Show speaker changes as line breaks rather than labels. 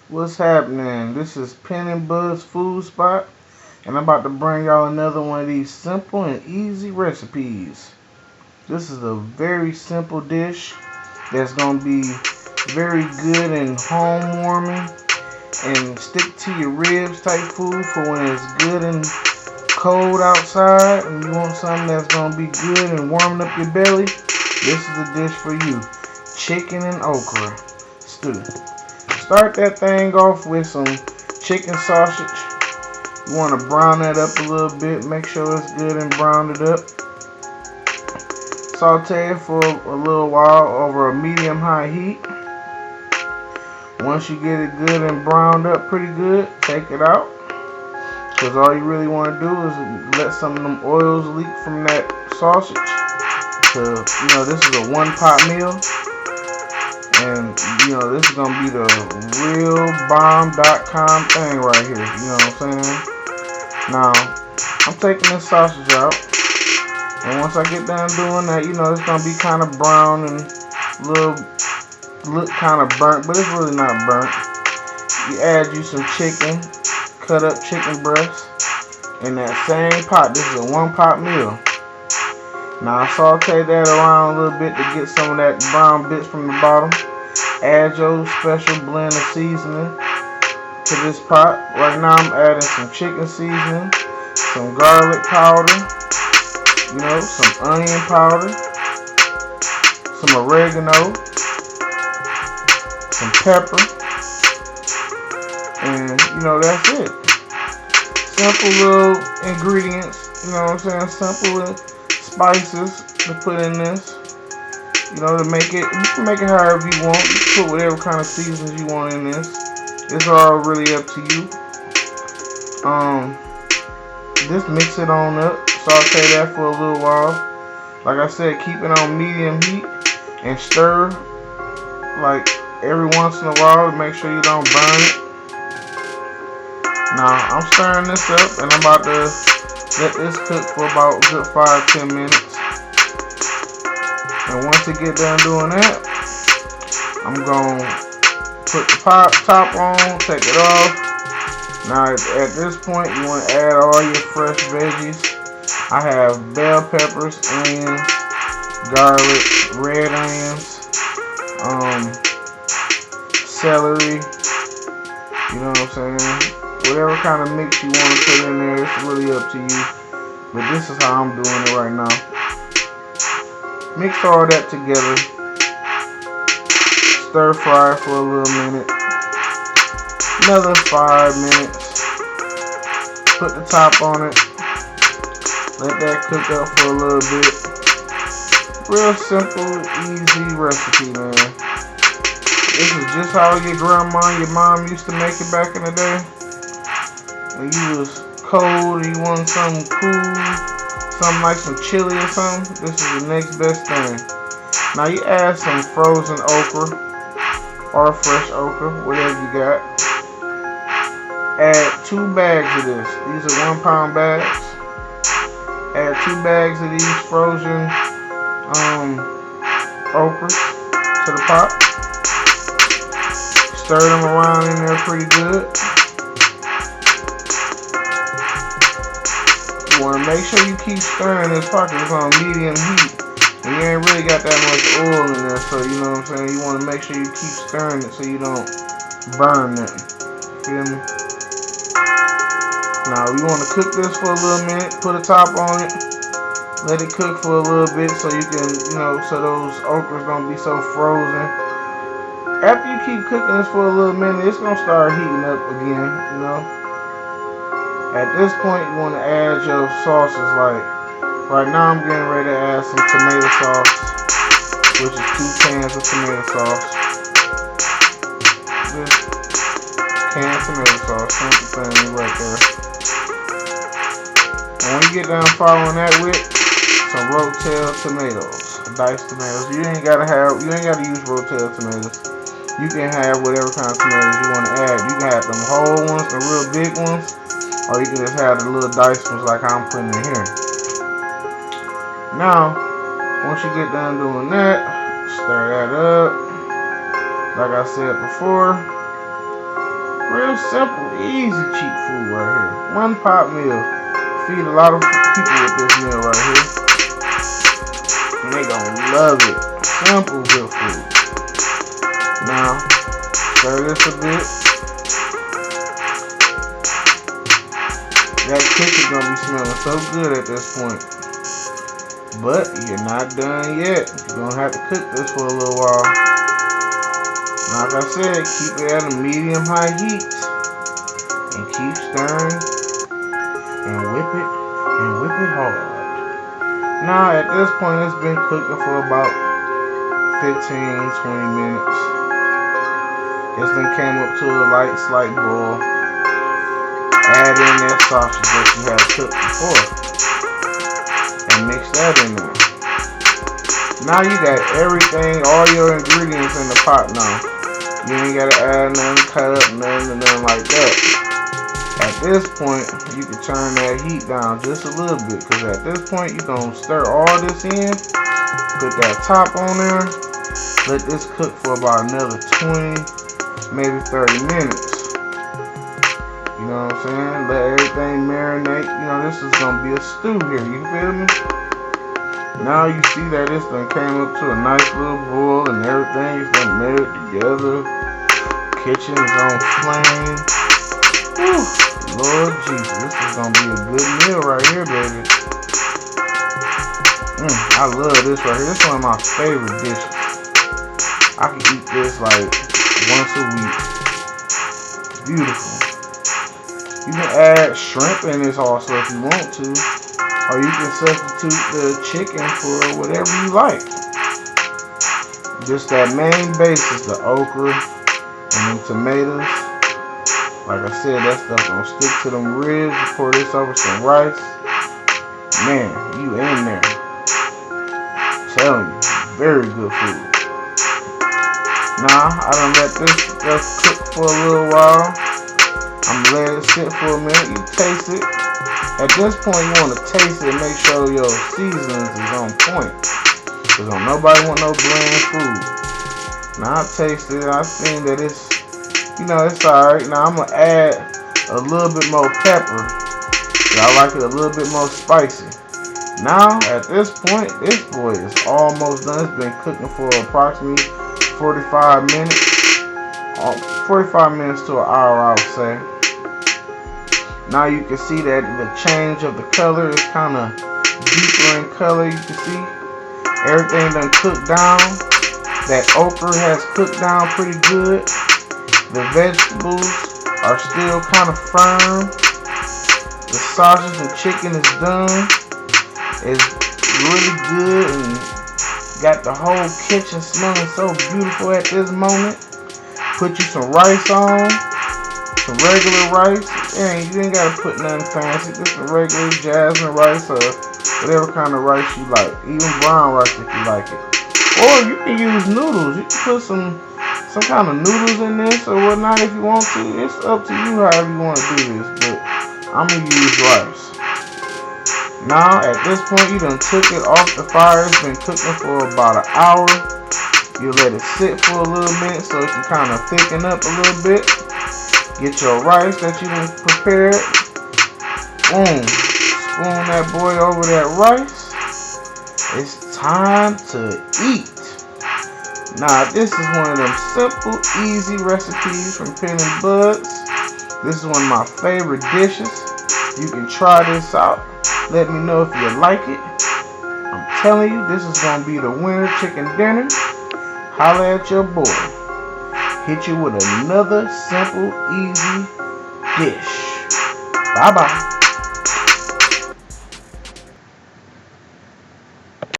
What's happening? This is Pen and Bud's Food Spot, and I'm about to bring y'all another one of these simple and easy recipes. This is a very simple dish that's gonna be very good and home warming and stick to your ribs type food for when it's good and cold outside and you want something that's gonna be good and warming up your belly. This is the dish for you. Chicken and okra stew. Start that thing off with some chicken sausage. You want to brown that up a little bit. Make sure it's good and browned it up. Saute it for a little while over a medium-high heat. Once you get it good and browned up pretty good, take it out. Because all you really want to do is let some of them oils leak from that sausage. This is a one-pot meal. And, this is going to be the realbomb.com thing right here. You know what I'm saying? Now, I'm taking this sausage out. And once I get done doing that, it's going to be kind of brown and look kind of burnt. But it's really not burnt. You add you some chicken, cut up chicken breast. In that same pot. This is a one-pot meal. Now, I saute that around a little bit to get some of that brown bits from the bottom. Add your special blend of seasoning to this pot. Right now I'm adding some chicken seasoning, some garlic powder, some onion powder, some oregano, some pepper, and that's it. Simple little ingredients, simple little spices to put in this. To make it, you can make it however you want. You can put whatever kind of seasons you want in this. It's all really up to you. Just mix it on up. Saute that for a little while. Like I said, keep it on medium heat and stir like every once in a while to make sure you don't burn it. Now, I'm stirring this up and I'm about to let this cook for about a good 5-10 minutes. And once it get done doing that, I'm going to put the top on, take it off. Now at this point, you want to add all your fresh veggies. I have bell peppers, onions, garlic, red onions, celery, you know what I'm saying? Whatever kind of mix you want to put in there, it's really up to you. But this is how I'm doing it right now. Mix all that together. Stir fry for a little minute. Another 5 minutes. Put the top on it. Let that cook up for a little bit. Real simple, easy recipe, man. This is just how your grandma and your mom used to make it back in the day. When you was cold and you wanted something cool, something like some chili or something, this is the next best thing. Now you add some frozen okra or fresh okra, whatever you got. Add 2 bags of this. These are 1-pound bags. Add 2 bags of these frozen okra to the pot. Stir them around in there pretty good. You want to make sure you keep stirring this pot because it's on medium heat. And you ain't really got that much oil in there, so you know what I'm saying? You want to make sure you keep stirring it so you don't burn it. Feel me? Now, we want to cook this for a little minute. Put a top on it. Let it cook for a little bit so you can, so those okras don't be so frozen. After you keep cooking this for a little minute, it's going to start heating up again, At this point, you want to add your sauces. Like, right now I'm getting ready to add some tomato sauce, which is 2 cans of tomato sauce. Just canned tomato sauce, simple thing right there. And when you get done following that with some rotel tomatoes, diced tomatoes. You ain't gotta use rotel tomatoes. You can have whatever kind of tomatoes you want to add. You can have them whole ones, the real big ones. Or you can just have the little diced ones like I'm putting in here. Now, once you get done doing that, stir that up. Like I said before, Real simple, easy, cheap food right here. One pot meal. Feed a lot of people with this meal right here. And they gonna love it. Simple, good food. Now, stir this a bit. That kitchen gonna be smelling so good at this point. But you're not done yet. You're gonna have to cook this for a little while. Like I said, keep it at a medium-high heat. And keep stirring. And whip it hard. Now at this point it's been cooking for about 15-20 minutes. It's been came up to a light slight boil. Add in that sausage that you have cooked before and mix that in there. Now you got everything, all your ingredients in the pot now. You ain't gotta add nothing, cut up nothing, like that. At this point, you can turn that heat down just a little bit, because at this point, you're going to stir all this in, put that top on there, let this cook for about another 20, maybe 30 minutes. You know what I'm saying? Let everything marinate. You know, this is going to be a stew here, you feel me? Now you see that this done came up to a nice little boil and everything is done melted together. Kitchen is on flame. Whew. Lord Jesus, this is gonna be a good meal right here, baby. I love this right here. This is one of my favorite dishes. I can eat this like once a week. Beautiful. You can add shrimp in this also if you want to, or you can substitute the chicken for whatever you like. Just that main base is the okra and the tomatoes. Like I said, that stuff gonna stick to them ribs. You pour this over some rice. Man, you in there. I'm telling you, very good food. Now, I done let this stuff cook for a little while. I'm gonna let it sit for a minute. You taste it. At this point, you want to taste it and make sure your seasonings is on point. Because don't nobody want no bland food. Now, I tasted it. I seen that it's, you know, it's alright. Now I'm going to add a little bit more pepper. I like it a little bit more spicy. Now, at this point, this boy is almost done. It's been cooking for approximately 45 minutes. 45 minutes to an hour, I would say. Now you can see that the change of the color is kind of deeper in color. You can see everything done cooked down. That okra has cooked down pretty good. The vegetables are still kind of firm. The sausage and chicken is done. It's really good and got the whole kitchen smelling so beautiful at this moment. Put you some rice on, some regular rice. And you ain't gotta put nothing fancy. Just a regular jasmine rice or whatever kind of rice you like. Even brown rice if you like it. Or you can use noodles. You can put some kind of noodles in this or whatnot if you want to. It's up to you however you want to do this, but I'm going to use rice. Now, at this point, you done took it off the fire. It's been cooking for about an hour. You let it sit for a little minute so it can kind of thicken up a little bit. Get your rice that you done prepared. Boom. Spoon that boy over that rice. It's time to eat. Now, this is one of them simple, easy recipes from Pen and Buds. This is one of my favorite dishes. You can try this out. Let me know if you like it. I'm telling you, this is going to be the winter chicken dinner. Holla at your boy. Hit you with another simple, easy dish. Bye-bye.